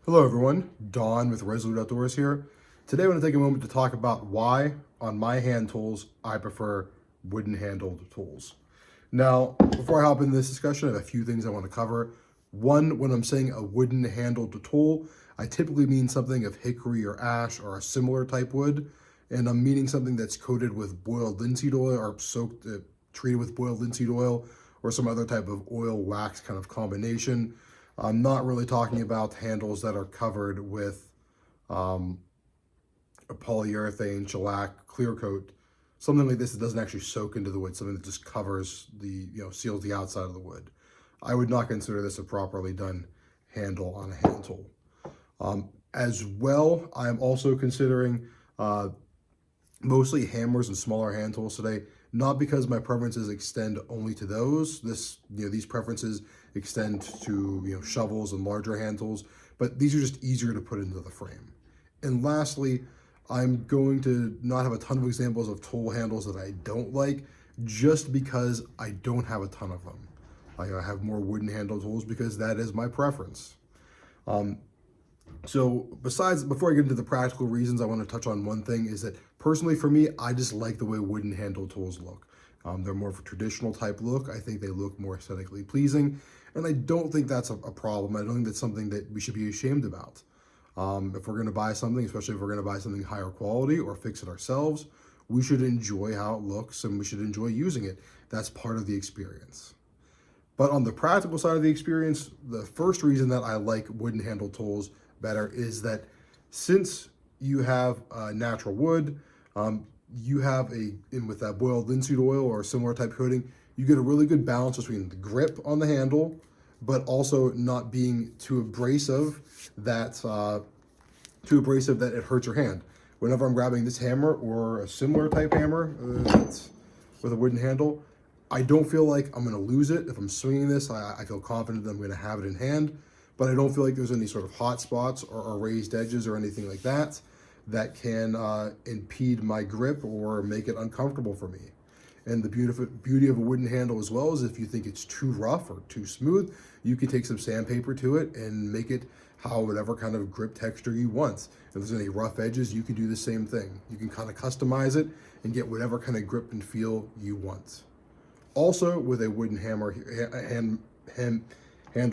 Hello everyone, Don with Resolute Outdoors here. Today I want to take a moment to talk about why on my hand tools I prefer wooden handled tools. Now, before I hop into this discussion, I have a few things I want to cover. One, when I'm saying a wooden handled tool, I typically mean something of hickory or ash or a similar type wood, and I'm meaning something that's coated with boiled linseed oil or treated with boiled linseed oil or some other type of oil wax kind of combination. I'm not really talking about handles that are covered with um, a polyurethane, shellac, clear coat, something like this that doesn't actually soak into the wood, something that just covers seals the outside of the wood. I would not consider this a properly done handle on a hand tool. As well, I am also considering uh, mostly hammers and smaller hand tools today, not because my preferences extend only to those. These preferences extend to, shovels and larger hand tools, but these are just easier to put into the frame. And lastly, I'm going to not have a ton of examples of tool handles that I don't like just because I don't have a ton of them. I have more wooden handle tools because that is my preference. So before I get into the practical reasons, I want to touch on one thing is that personally for me, I just like the way wooden handle tools look. They're more of a traditional type look. I think they look more aesthetically pleasing. And I don't think that's a problem. I don't think that's something that we should be ashamed about. If we're going to buy something, especially if we're going to buy something higher quality or fix it ourselves, we should enjoy how it looks and we should enjoy using it. That's part of the experience. But on the practical side of the experience, the first reason that I like wooden handle tools better is that since you have natural wood, you have and with that boiled linseed oil or similar type coating, you get a really good balance between the grip on the handle, but also not being too abrasive that it hurts your hand. Whenever I'm grabbing this hammer or a similar type hammer that's with a wooden handle, I don't feel like I'm going to lose it. If I'm swinging this, I feel confident that I'm going to have it in hand, but I don't feel like there's any sort of hot spots or raised edges or anything like that that can impede my grip or make it uncomfortable for me. And the beauty of a wooden handle as well is if you think it's too rough or too smooth, you can take some sandpaper to it and make it whatever kind of grip texture you want. If there's any rough edges, you can do the same thing. You can kind of customize it and get whatever kind of grip and feel you want. Also, with a wooden handle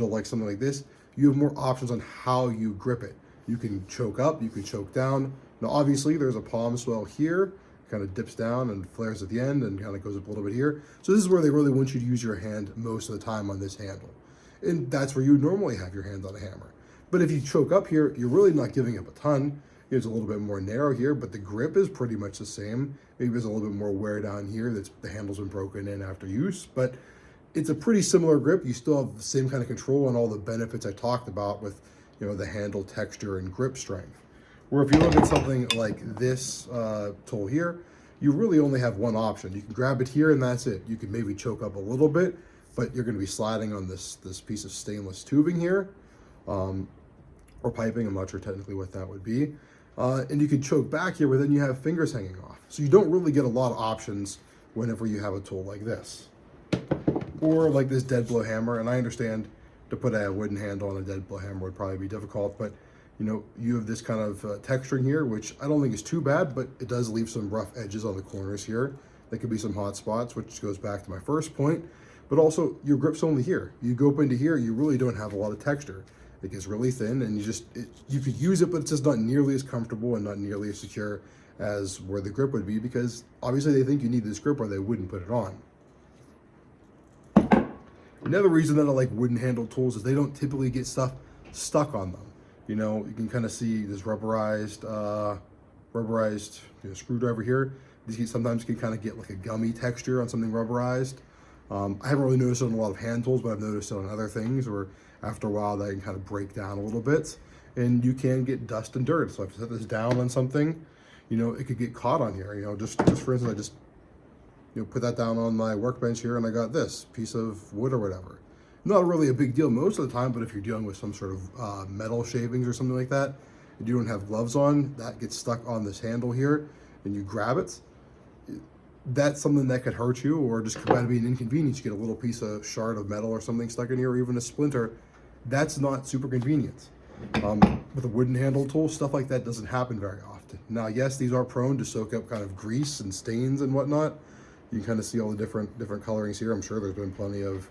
like something like this, you have more options on how you grip it. You can choke up, you can choke down. Now, obviously, there's a palm swell here, kind of dips down and flares at the end and kind of goes up a little bit here. So this is where they really want you to use your hand most of the time on this handle. And that's where you normally have your hand on a hammer. But if you choke up here, you're really not giving up a ton. It's a little bit more narrow here, but the grip is pretty much the same. Maybe there's a little bit more wear down here. The handle's been broken in after use, but it's a pretty similar grip. You still have the same kind of control and all the benefits I talked about with, the handle texture and grip strength. Where if you look at something like this tool here, you really only have one option. You can grab it here and that's it. You can maybe choke up a little bit, but you're going to be sliding on this piece of stainless tubing here, or piping. I'm not sure technically what that would be. And you can choke back here, but then you have fingers hanging off. So you don't really get a lot of options whenever you have a tool like this. Or like this dead blow hammer, and I understand to put a wooden handle on a dead blow hammer would probably be difficult, but you have this kind of texturing here, which I don't think is too bad, but it does leave some rough edges on the corners here. There could be some hot spots, which goes back to my first point, but also your grip's only here. You go up into here, you really don't have a lot of texture. It gets really thin and you could use it, but it's just not nearly as comfortable and not nearly as secure as where the grip would be, because obviously they think you need this grip or they wouldn't put it on. Another reason that I like wooden handled tools is they don't typically get stuff stuck on them. You can kind of see this rubberized screwdriver here. These sometimes can kind of get like a gummy texture on something rubberized. I haven't really noticed it on a lot of hand tools, but I've noticed it on other things where after a while that can kind of break down a little bit and you can get dust and dirt. So if you set this down on something, it could get caught on here. Just for instance, I just put that down on my workbench here and I got this piece of wood or whatever. Not really a big deal most of the time, but if you're dealing with some sort of metal shavings or something like that, and you don't have gloves on, that gets stuck on this handle here and you grab it, that's something that could hurt you or just could be an inconvenience. You get a little piece of shard of metal or something stuck in here or even a splinter. That's not super convenient. With a wooden handle tool, stuff like that doesn't happen very often. Now, yes, these are prone to soak up kind of grease and stains and whatnot. You can kind of see all the different colorings here. I'm sure there's been plenty of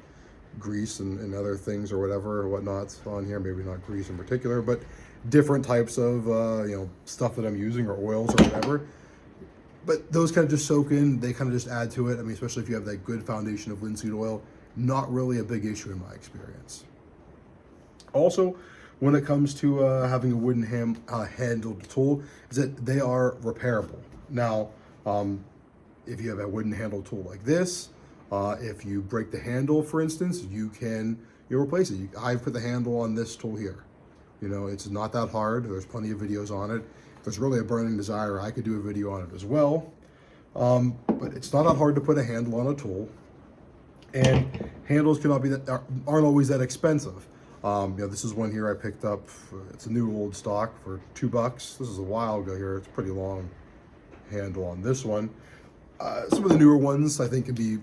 grease and other things or whatever or whatnot on here. Maybe not grease in particular, but different types of stuff that I'm using, or oils or whatever. But those kind of just soak in. They kind of just add to it. I mean, especially if you have that good foundation of linseed oil, not really a big issue in my experience. Also, when it comes to having a wooden handled tool, is that they are repairable. Now, if you have a wooden handled tool like this, if you break the handle, for instance, you can replace it. I put the handle on this tool here. It's not that hard. There's plenty of videos on it. If there's really a burning desire, I could do a video on it as well. But it's not that hard to put a handle on a tool, and handles aren't always that expensive. This is one here I picked up. It's a new old stock for $2. This is a while ago here. It's a pretty long handle on this one. Some of the newer ones I think can be,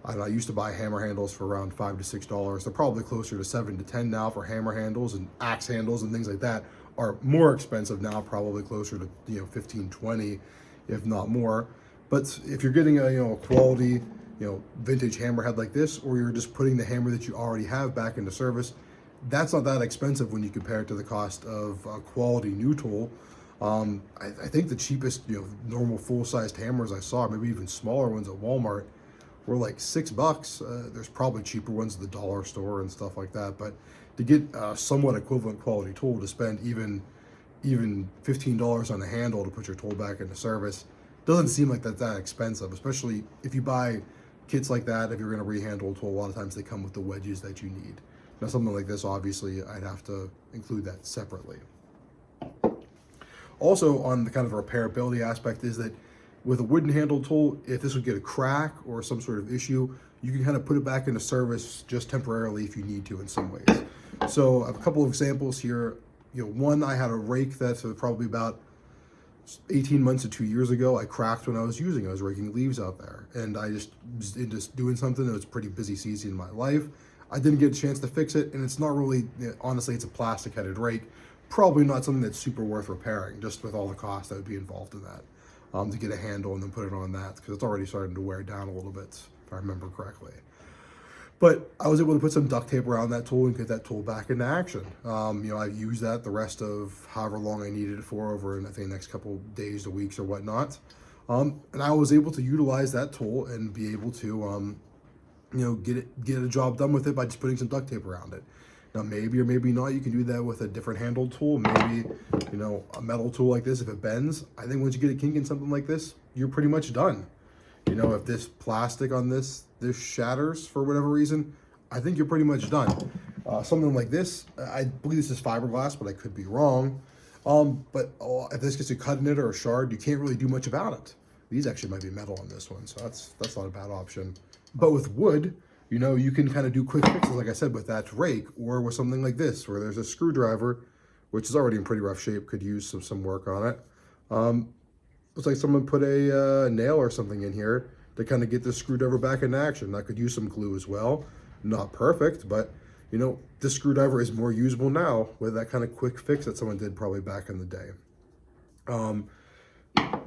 I used to buy hammer handles for around $5 to $6. They're probably closer to $7 to $10 now for hammer handles, and axe handles and things like that are more expensive now, probably closer to 15, 20, if not more. But if you're getting a quality vintage hammerhead like this, or you're just putting the hammer that you already have back into service, that's not that expensive when you compare it to the cost of a quality new tool. I think the cheapest normal full-sized hammers I saw, maybe even smaller ones at Walmart, were like $6. There's probably cheaper ones at the dollar store and stuff like that, but to get a somewhat equivalent quality tool, to spend even $15 on a handle to put your tool back into service, doesn't seem like that's that expensive, especially if you buy kits like that. If you're going to rehandle a tool, a lot of times they come with the wedges that you need. Now, something like this, obviously, I'd have to include that separately. Also, on the kind of repairability aspect, is that with a wooden handled tool, if this would get a crack or some sort of issue, you can kind of put it back into service just temporarily if you need to in some ways. So I have a couple of examples here. One, I had a rake that's probably about 18 months to 2 years ago. I cracked when I was using it. I was raking leaves out there, and I just was just doing something. It was a pretty busy season in my life. I didn't get a chance to fix it, and it's not really, honestly, it's a plastic headed rake. Probably not something that's super worth repairing, just with all the cost that would be involved in that, to get a handle and then put it on that, because it's already starting to wear down a little bit, if I remember correctly. But I was able to put some duct tape around that tool and get that tool back into action. I've used that the rest of however long I needed it for, over, I think, the next couple days to weeks or whatnot. And I was able to utilize that tool and be able to, get a job done with it by just putting some duct tape around it. Now, maybe or maybe not, you can do that with a different handled tool. Maybe, a metal tool like this, if it bends, I think once you get a kink in something like this, you're pretty much done. If this plastic on this shatters for whatever reason, I think you're pretty much done. Something like this, I believe this is fiberglass, but I could be wrong. But if this gets a cut in it or a shard, you can't really do much about it. These actually might be metal on this one, so that's not a bad option. But with wood, you can kind of do quick fixes, like I said, with that rake, or with something like this, where there's a screwdriver, which is already in pretty rough shape, could use some work on it. Looks like someone put a nail or something in here to kind of get this screwdriver back in action. I could use some glue as well. Not perfect, but this screwdriver is more usable now with that kind of quick fix that someone did probably back in the day.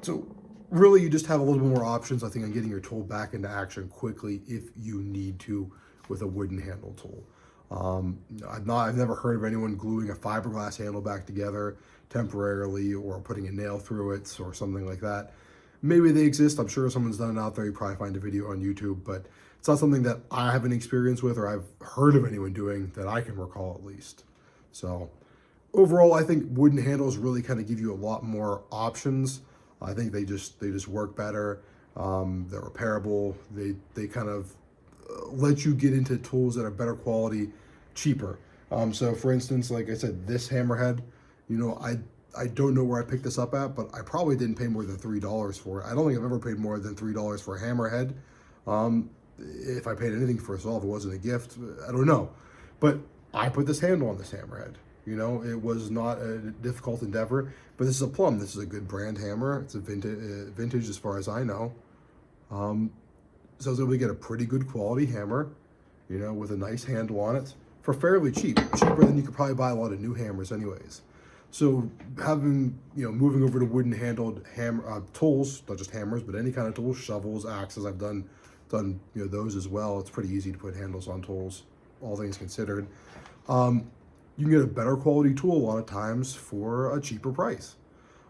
So really, you just have a little bit more options, I think, on getting your tool back into action quickly if you need to with a wooden handle tool. I've never heard of anyone gluing a fiberglass handle back together temporarily, or putting a nail through it or something like that. Maybe they exist. I'm sure someone's done it out there. You probably find a video on YouTube, but it's not something that I have any experience with, or I've heard of anyone doing that I can recall, at least. So overall, I think wooden handles really kind of give you a lot more options. I think they just work better. They're repairable. They kind of let you get into tools that are better quality, cheaper. So for instance, like I said, this hammerhead, I don't know where I picked this up at, but I probably didn't pay more than $3 for it. I don't think I've ever paid more than $3 for a hammerhead. If I paid anything for it, if it wasn't a gift, I don't know. But I put this handle on this hammerhead. It was not a difficult endeavor, but this is a Plum. This is a good brand hammer. It's a vintage as far as I know. So I was able to get a pretty good quality hammer, with a nice handle on it for fairly cheap, cheaper than you could probably buy a lot of new hammers anyways. So having, moving over to wooden handled tools, not just hammers, but any kind of tools, shovels, axes, I've done those as well. It's pretty easy to put handles on tools, all things considered. You can get a better quality tool a lot of times for a cheaper price.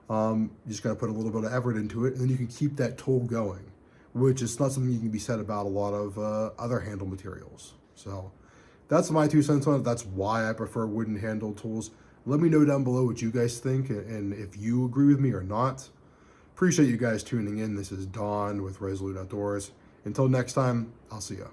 You just got to put a little bit of effort into it, and then you can keep that tool going, which is not something you can be said about a lot of other handle materials. So that's my 2 cents on it. That's why I prefer wooden handled tools. Let me know down below what you guys think and if you agree with me or not. Appreciate you guys tuning in. This is Don with Resolute Outdoors. Until next time, I'll see ya.